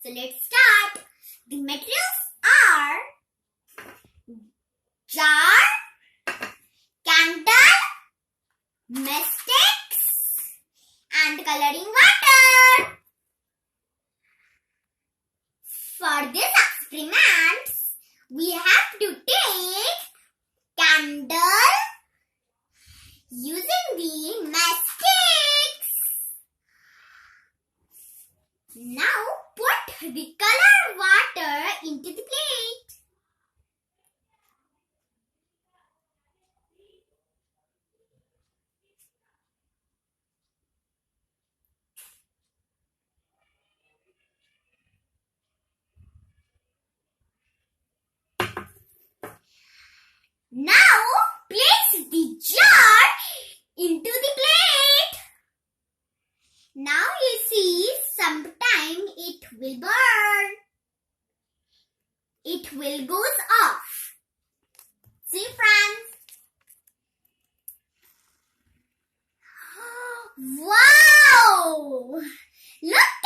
So let's start. The materials are jar, candle, matchsticks and coloring water. For this experiment, we have to take candle using the matchsticks. Now put the colored water into the plate. Now place the jar into the plate. Now you see sometime it will burn. It will goes off. See friends? Wow! Look